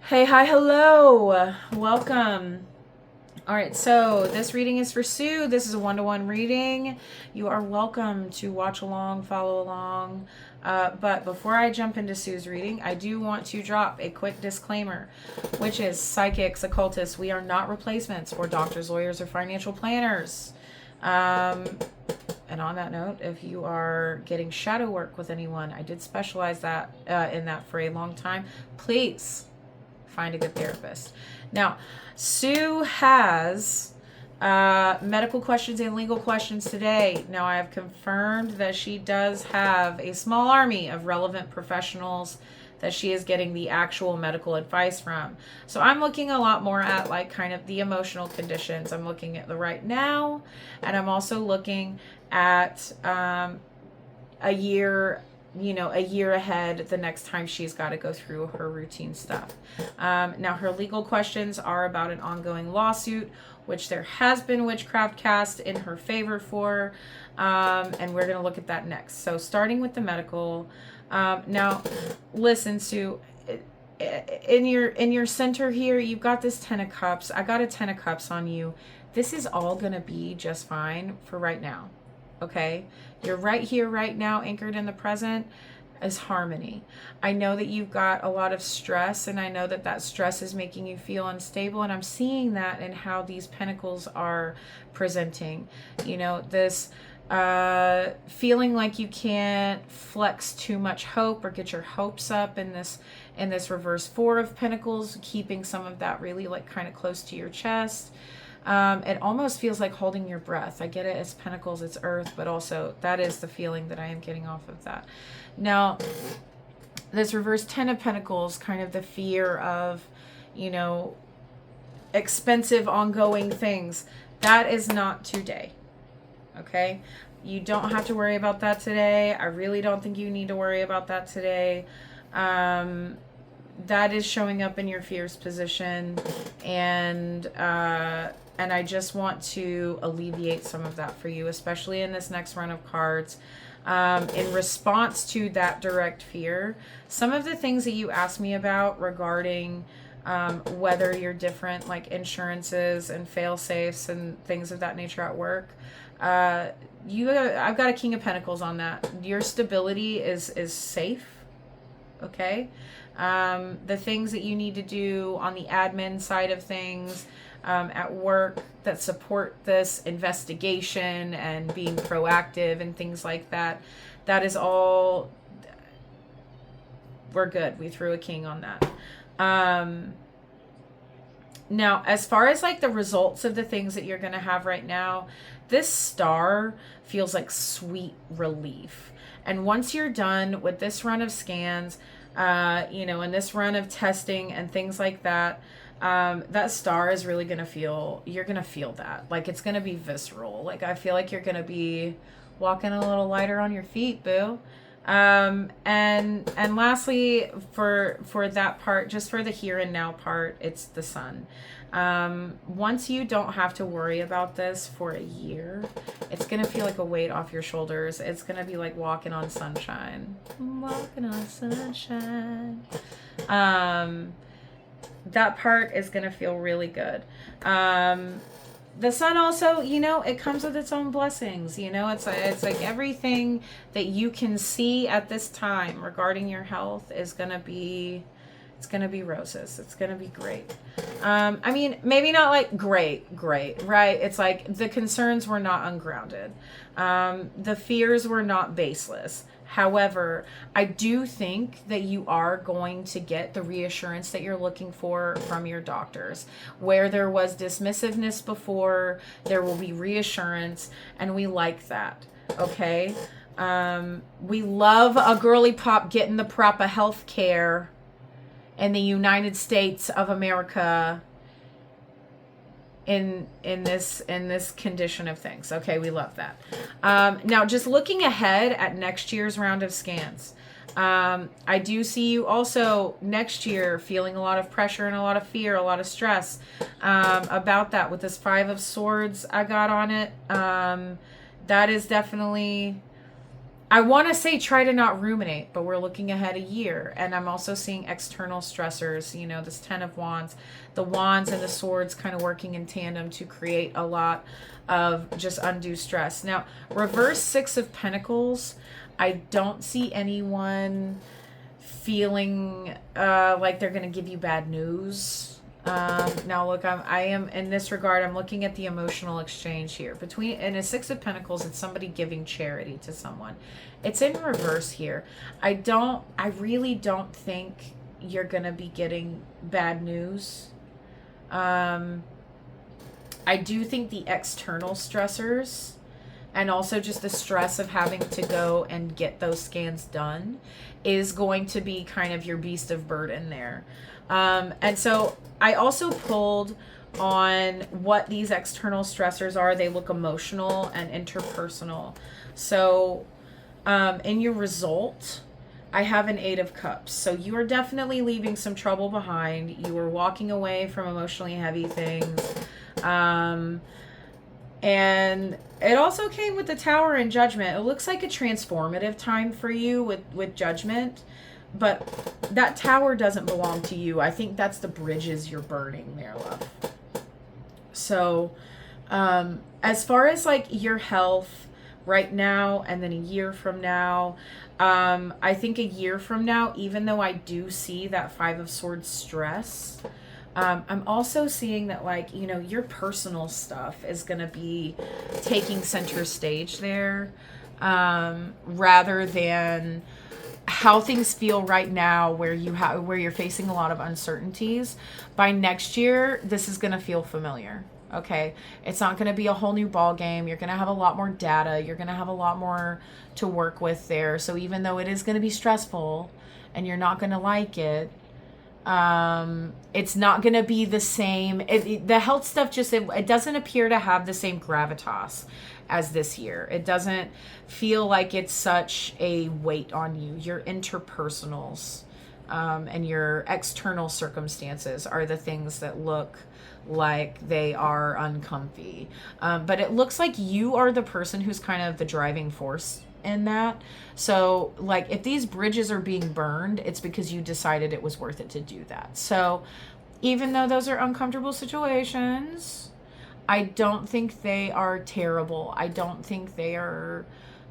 Hey, hi, hello. Welcome. All right, so this reading is for Sue. This is a one-to-one reading. You are welcome to watch along, follow along. But before I jump into Sue's reading, I do want to drop a quick disclaimer, which is psychics, occultists, we are not replacements for doctors, lawyers, or financial planners. And on that note, if you are getting shadow work with anyone, I did specialize in that for a long time. Please find a good therapist. Now, Sue has medical questions and legal questions today. Now, I have confirmed that she does have a small army of relevant professionals that she is getting the actual medical advice from. So I'm looking a lot more at like kind of the emotional conditions. I'm looking at the right now, and I'm also looking at a year ahead the next time she's got to go through her routine stuff. Now, her legal questions are about an ongoing lawsuit, which there has been witchcraft cast in her favor for, and we're going to look at that next. So starting with the medical. Now, listen, Sue, in your center here, you've got this 10 of cups. I got a 10 of cups on you. This is all going to be just fine for right now. Okay, you're right here, right now, anchored in the present is harmony. I know that you've got a lot of stress, and I know that that stress is making you feel unstable, and I'm seeing that in how these pentacles are presenting. You know, this feeling like you can't flex too much hope or get your hopes up in this reverse four of pentacles, keeping some of that really like kind of close to your chest. It almost feels like holding your breath. I get it, it's pentacles, it's earth, but also that is the feeling that I am getting off of that. Now, this reverse 10 of pentacles, kind of the fear of, expensive ongoing things. That is not today. Okay? You don't have to worry about that today. I really don't think you need to worry about that today. That is showing up in your fears position, and I just want to alleviate some of that for you, especially in this next run of cards. In response to that direct fear, some of the things that you asked me about regarding whether you're different, like insurances and fail safes and things of that nature at work, I've got a King of Pentacles on that. Your stability is safe. Okay, the things that you need to do on the admin side of things at work that support this investigation and being proactive and things like that, that is all, we're good. We threw a king on that. Now, as far as like the results of the things that you're going to have right now, this star feels like sweet relief. And once you're done with this run of scans, and this run of testing and things like that, that star is really going to feel, you're going to feel that. Like, it's going to be visceral. Like, I feel like you're going to be walking a little lighter on your feet, boo. And lastly, for that part, just for the here and now part, it's the sun. Once you don't have to worry about this for a year, it's going to feel like a weight off your shoulders. It's going to be like walking on sunshine. Walking on sunshine. That part is going to feel really good. The sun also, it comes with its own blessings. It's like everything that you can see at this time regarding your health is going to be, it's going to be roses. It's going to be great. I mean, maybe not like great, right? It's like the concerns were not ungrounded. The fears were not baseless. However, I do think that you are going to get the reassurance that you're looking for from your doctors. Where there was dismissiveness before, there will be reassurance, and we like that, okay? We love a girly pop getting the proper health care in the United States of America in this condition of things. Okay, we love that. Now, just looking ahead at next year's round of scans, I do see you also next year feeling a lot of pressure and a lot of fear, a lot of stress about that with this 5 of Swords I got on it. That is definitely, I want to say try to not ruminate, but we're looking ahead a year. And I'm also seeing external stressors, you know, this 10 of Wands, the Wands and the Swords kind of working in tandem to create a lot of just undue stress. Now, reverse 6 of Pentacles, I don't see anyone feeling like they're going to give you bad news. Now look, I am in this regard, I'm looking at the emotional exchange here between, in a 6 of Pentacles, it's somebody giving charity to someone. It's in reverse here. I really don't think you're going to be getting bad news. I do think the external stressors and also just the stress of having to go and get those scans done is going to be kind of your beast of burden there. And so I also pulled on what these external stressors are. They look emotional and interpersonal. So in your result, I have an 8 of Cups. So you are definitely leaving some trouble behind. You are walking away from emotionally heavy things. And it also came with the Tower and Judgment. It looks like a transformative time for you with Judgment. But that Tower doesn't belong to you. I think that's the bridges you're burning there, love. So as far as like your health right now and then a year from now, I think a year from now, even though I do see that 5 of Swords stress, I'm also seeing that, like, you know, your personal stuff is going to be taking center stage there, rather than how things feel right now where you're facing a lot of uncertainties. By next year, this is going to feel familiar. Okay. It's not going to be a whole new ball game. You're going to have a lot more data. You're going to have a lot more to work with there. So even though it is going to be stressful and you're not going to like it, it's not going to be the same. The health stuff just, it doesn't appear to have the same gravitas as this year. It doesn't feel like it's such a weight on you. Your interpersonals, and your external circumstances are the things that look like they are uncomfy. But it looks like you are the person who's kind of the driving force in that. So like if these bridges are being burned, it's because you decided it was worth it to do that. So even though those are uncomfortable situations, I don't think they are terrible. I don't think they are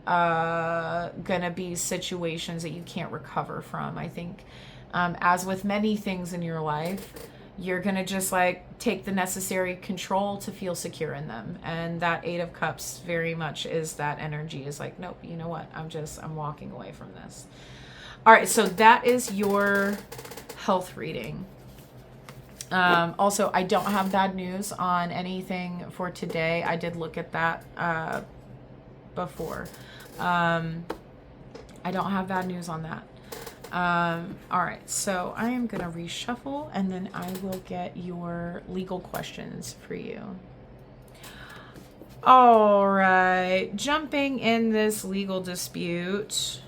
gonna be situations that you can't recover from. I think as with many things in your life, you're gonna just like take the necessary control to feel secure in them. And that 8 of Cups very much is that energy, is like, nope, you know what, I'm walking away from this. All right, so that is your health reading. Also, I don't have bad news on anything for today. I did look at that before. I don't have bad news on that. All right, so I am going to reshuffle and then I will get your legal questions for you. All right, jumping in this legal dispute.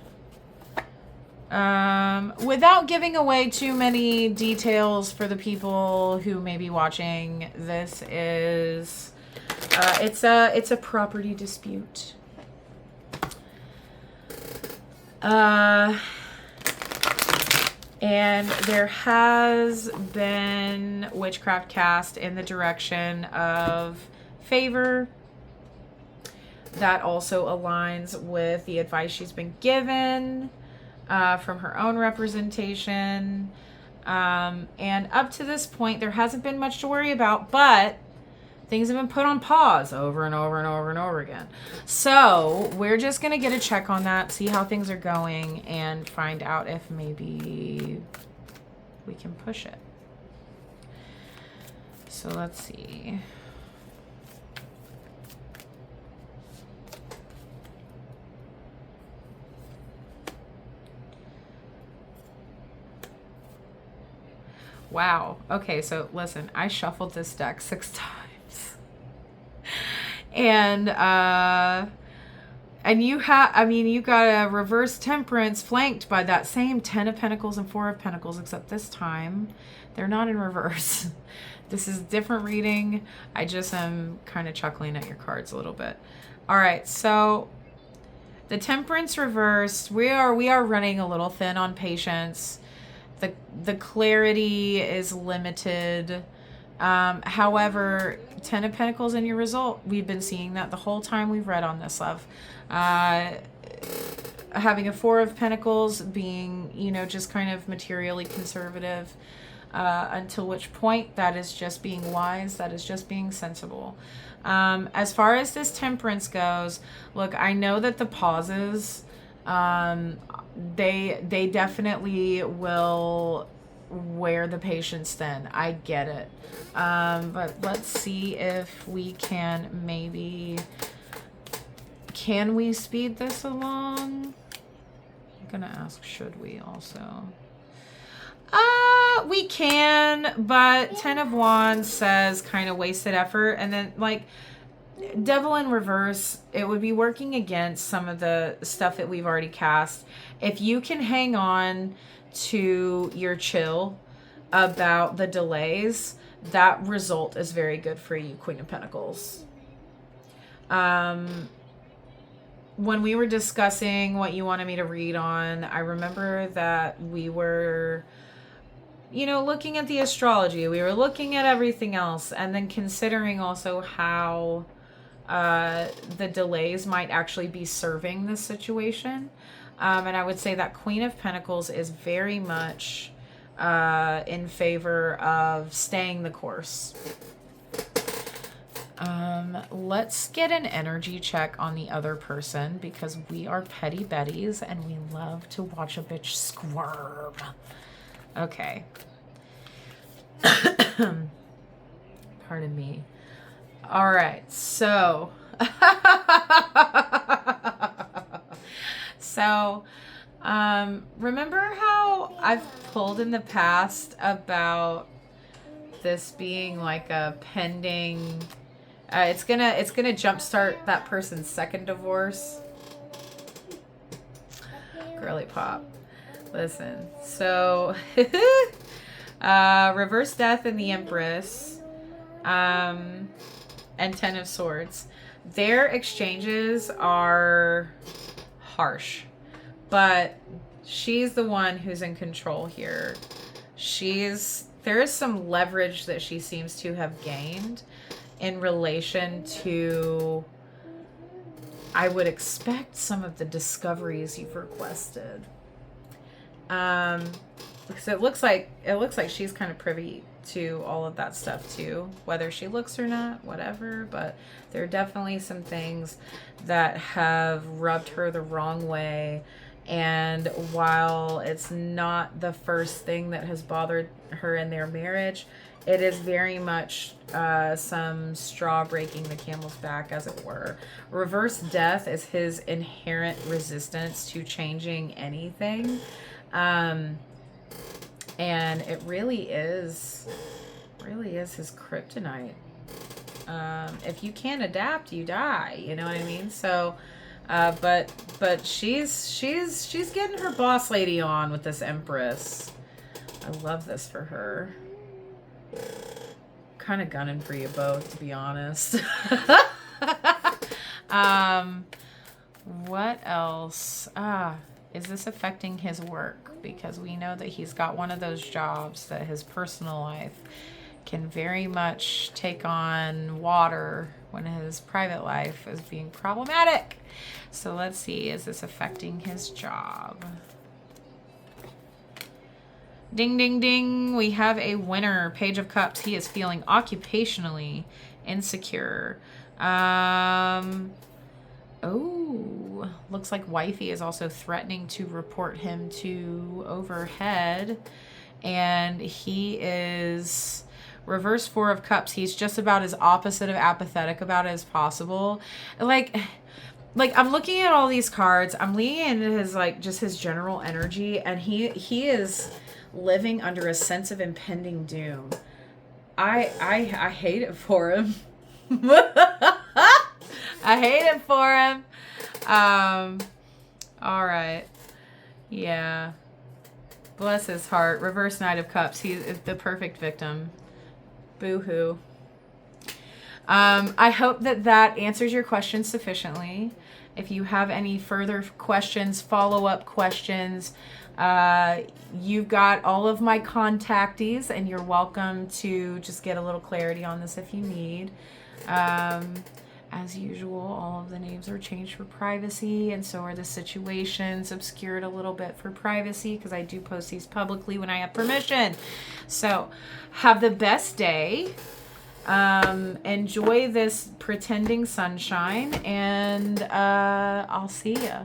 Without giving away too many details for the people who may be watching, this is, it's a property dispute. And there has been witchcraft cast in the direction of favor. That also aligns with the advice she's been given from her own representation. And up to this point, there hasn't been much to worry about, but things have been put on pause over and over and over and over again. So we're just going to get a check on that, see how things are going, and find out if maybe we can push it. So let's see. Wow. Okay, so listen, I shuffled this deck 6 times. And you got a reverse Temperance flanked by that same 10 of Pentacles and 4 of Pentacles, except this time they're not in reverse. This is a different reading. I just am kind of chuckling at your cards a little bit. All right, so The Temperance reversed. We are running a little thin on patience. The clarity is limited. However, Ten of Pentacles in your result. We've been seeing that the whole time we've read on this, love. Having a Four of Pentacles being, you know, just kind of materially conservative, until which point that is just being wise, that is just being sensible. As far as this Temperance goes, look, I know that the pauses, they definitely will wear the patience thin. I get it. But let's see if we can maybe, can we speed this along? I'm gonna ask, should we also? We can, but Ten of Wands says kind of wasted effort. And then, like, Devil in reverse, it would be working against some of the stuff that we've already cast. If you can hang on to your chill about the delays, that result is very good for you, Queen of Pentacles. When we were discussing what you wanted me to read on, I remember that we were, you know, looking at the astrology. We were looking at everything else, and then considering also how the delays might actually be serving this situation. And I would say that Queen of Pentacles is very much in favor of staying the course. Let's get an energy check on the other person, because we are petty Betties and we love to watch a bitch squirm. Okay. Pardon me. All right, so remember how I've pulled in the past about this being like a pending, it's gonna jumpstart that person's second divorce. Girly pop. Listen, so reverse death and the Empress, and Ten of Swords. Their exchanges are harsh, but she's the one who's in control here. There is some leverage that she seems to have gained in relation to, I would expect, some of the discoveries you've requested. Because it looks like she's kind of privy to all of that stuff too, whether she looks or not, whatever. But there are definitely some things that have rubbed her the wrong way. And while it's not the first thing that has bothered her in their marriage, it is very much some straw breaking the camel's back, as it were. Reverse death is his inherent resistance to changing anything. And it really is his kryptonite. If you can't adapt, you die. You know what I mean? So, but she's getting her boss lady on with this Empress. I love this for her. Kind of gunning for you both, to be honest. What else? Is this affecting his work? Because we know that he's got one of those jobs that his personal life can very much take on water when his private life is being problematic. So let's see, is this affecting his job? Ding, ding, ding. We have a winner. Page of Cups. He is feeling occupationally insecure. Oh, looks like wifey is also threatening to report him to overhead. And he is reverse Four of Cups. He's just about as opposite of apathetic about it as possible. Like I'm looking at all these cards. I'm leaning into his, like, just his general energy. And he is living under a sense of impending doom. I hate it for him. I hate it for him. All right. Yeah. Bless his heart. Reverse Knight of Cups. He's the perfect victim. Boo-hoo. I hope that answers your question sufficiently. If you have any further questions, follow-up questions, you've got all of my contactees, and you're welcome to just get a little clarity on this if you need. As usual, all of the names are changed for privacy, and so are the situations obscured a little bit for privacy, because I do post these publicly when I have permission. So have the best day. Enjoy this pretending sunshine, and I'll see ya.